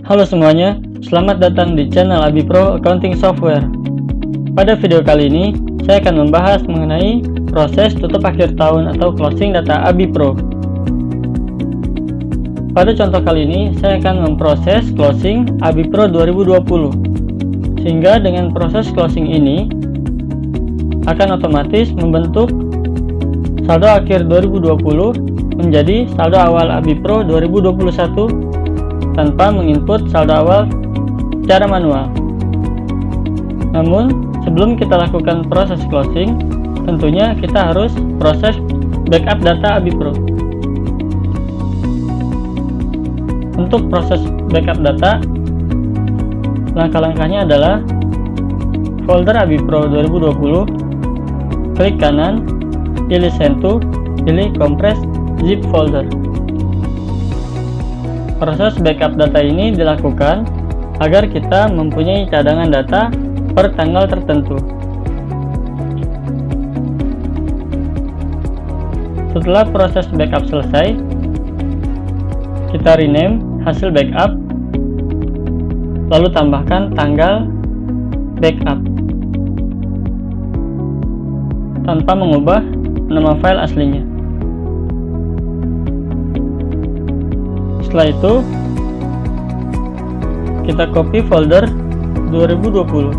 Halo semuanya, selamat datang di channel Abi Pro Accounting Software. Pada video kali ini, saya akan membahas mengenai proses tutup akhir tahun atau closing data Abi Pro. Pada contoh kali ini, saya akan memproses closing Abi Pro 2020. Sehingga dengan proses closing ini, akan otomatis membentuk saldo akhir 2020 menjadi saldo awal Abi Pro 2021 tanpa menginput saldo awal secara manual. Namun, sebelum kita lakukan proses closing, tentunya kita harus proses backup data Abi Pro. Untuk proses backup data, langkah-langkahnya adalah folder Abi Pro 2020, klik kanan, pilih Send to, pilih Compress Zip Folder. Proses backup data ini dilakukan agar kita mempunyai cadangan data per tanggal tertentu. Setelah proses backup selesai, kita rename hasil backup, lalu tambahkan tanggal backup tanpa mengubah nama file aslinya. Setelah itu, kita copy folder 2020.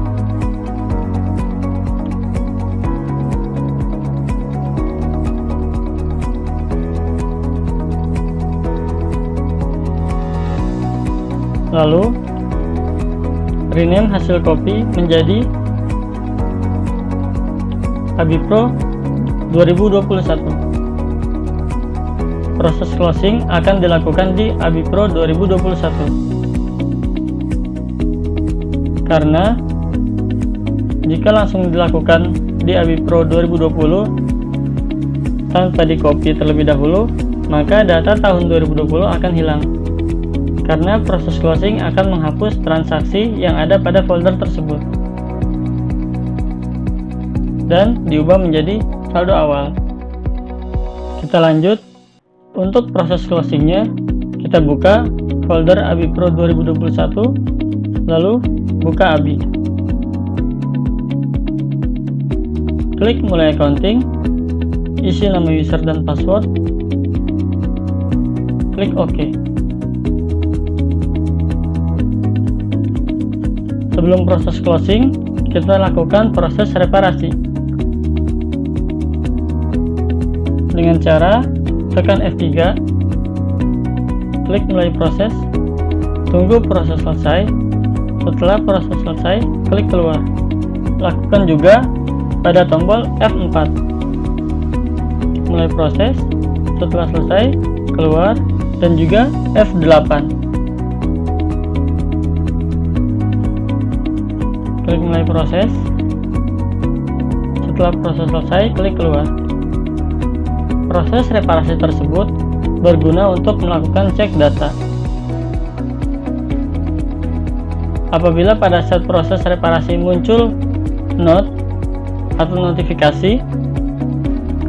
Lalu, rename hasil copy menjadi Abi Pro 2021. Proses closing akan dilakukan di Abi Pro 2021. Karena jika langsung dilakukan di Abi Pro 2020 tanpa di copy terlebih dahulu, maka data tahun 2020 akan hilang. Karena proses closing akan menghapus transaksi yang ada pada folder tersebut dan diubah menjadi saldo awal. Kita lanjut. Untuk proses closingnya, kita buka folder Abi Pro 2021, lalu buka Abi. Klik mulai accounting, isi nama user dan password, klik OK. Sebelum proses closing, kita lakukan proses reparasi dengan cara tekan F3, klik mulai proses, tunggu proses selesai. Setelah proses selesai, klik keluar. Lakukan juga pada tombol F4. Mulai proses, setelah selesai, keluar, dan juga F8. Klik mulai proses. Setelah proses selesai, klik keluar. Proses reparasi tersebut berguna untuk melakukan cek data. Apabila pada saat proses reparasi muncul note atau notifikasi,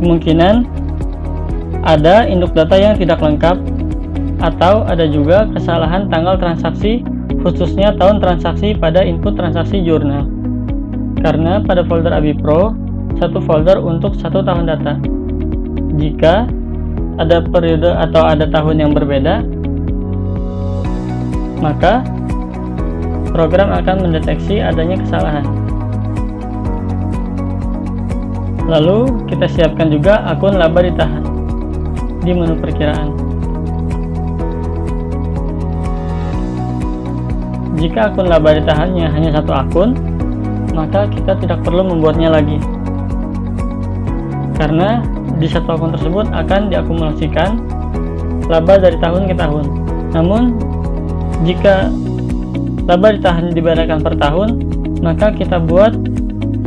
kemungkinan ada induk data yang tidak lengkap atau ada juga kesalahan tanggal transaksi, khususnya tahun transaksi pada input transaksi jurnal. Karena pada folder Abi Pro, satu folder untuk satu tahun data. Jika ada periode atau ada tahun yang berbeda, maka program akan mendeteksi adanya kesalahan. Lalu kita siapkan juga akun laba ditahan di menu perkiraan. Jika akun laba ditahannya hanya satu akun, maka kita tidak perlu membuatnya lagi, karena di satu akun tersebut akan diakumulasikan laba dari tahun ke tahun. Namun, jika laba ditahan dibedakan per tahun, maka kita buat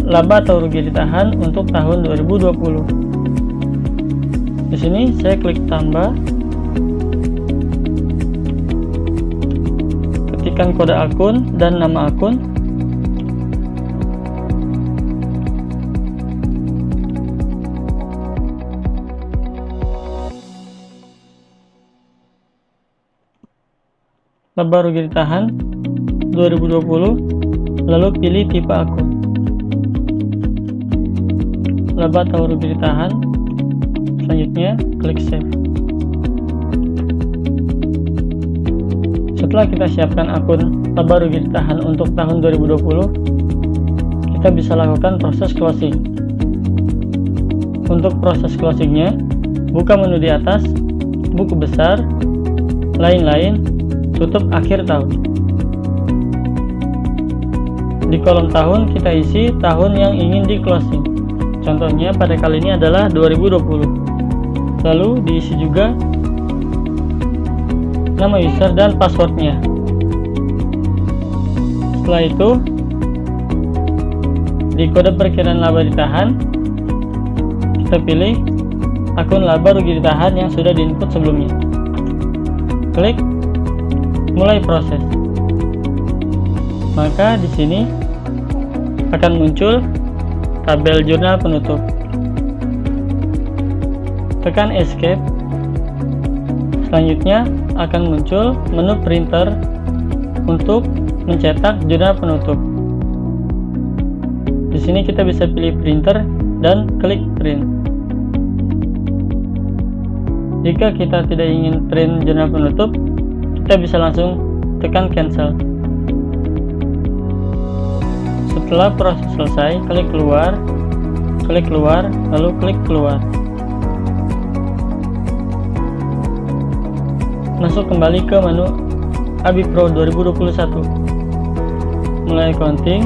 laba atau rugi ditahan untuk tahun 2020. Di sini saya klik tambah, ketikkan kode akun dan nama akun. laba rugi ditahan 2020, lalu pilih tipe akun, laba atau rugi ditahan. Selanjutnya klik save. Setelah kita siapkan akun laba rugi ditahan untuk tahun 2020, kita bisa lakukan proses closing. Untuk proses closingnya, buka menu di atas, buku besar, lain-lain, tutup akhir tahun. Di kolom tahun kita isi tahun yang ingin di closing. Contohnya pada kali ini adalah 2020. Lalu diisi juga nama user dan passwordnya. Setelah itu, di kode perkiraan laba ditahan, kita pilih akun laba rugi ditahan yang sudah diinput sebelumnya. Klik mulai proses. Maka di sini akan muncul tabel jurnal penutup. Tekan escape. Selanjutnya akan muncul menu printer untuk mencetak jurnal penutup. Di sini kita bisa pilih printer dan klik print. Jika kita tidak ingin print jurnal penutup, kita bisa langsung tekan cancel. Setelah proses selesai, klik keluar, lalu klik keluar. Masuk kembali ke menu AbiPro 2021. Mulai accounting,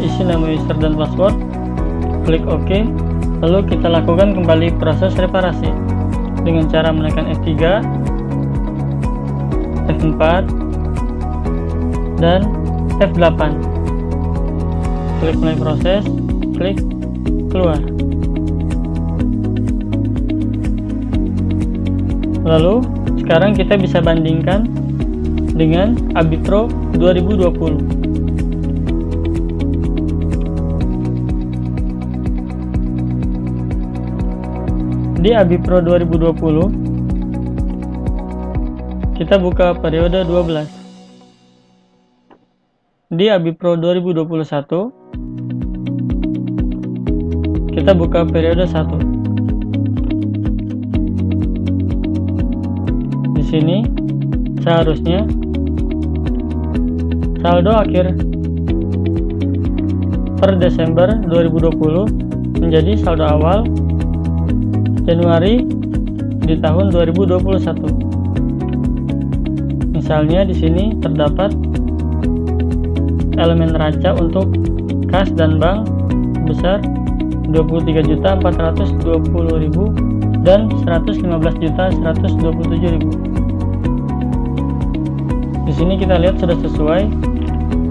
isi nama user dan password, klik OK, lalu kita lakukan kembali proses reparasi dengan cara menekan F3, F4, dan F8. Klik mulai proses, klik keluar. Lalu sekarang kita bisa bandingkan dengan AbiPro 2020. Di AbiPro 2020, kita buka periode 12. Di AbiPro 2021, kita buka periode 1. Di sini seharusnya saldo akhir per Desember 2020 menjadi saldo awal Januari di tahun 2021. Misalnya di sini terdapat elemen neraca untuk kas dan bank sebesar 23.420.000 dan 115.127.000. Di sini kita lihat sudah sesuai,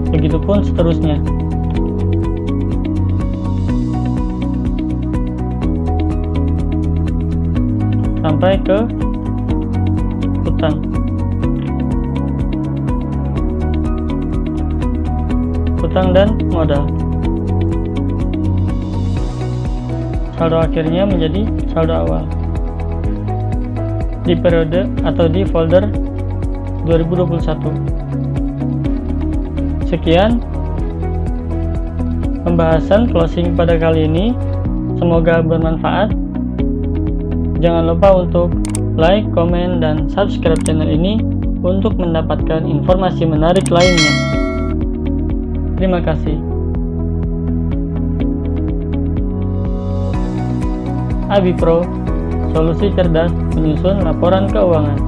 begitupun seterusnya. Sampai ke hutang dan modal. Saldo akhirnya menjadi saldo awal di periode atau di folder 2021. Sekian pembahasan closing pada kali ini, semoga bermanfaat. Jangan lupa untuk like, komen, dan subscribe channel ini untuk mendapatkan informasi menarik lainnya. Terima kasih. AbiPro, solusi cerdas menyusun laporan keuangan.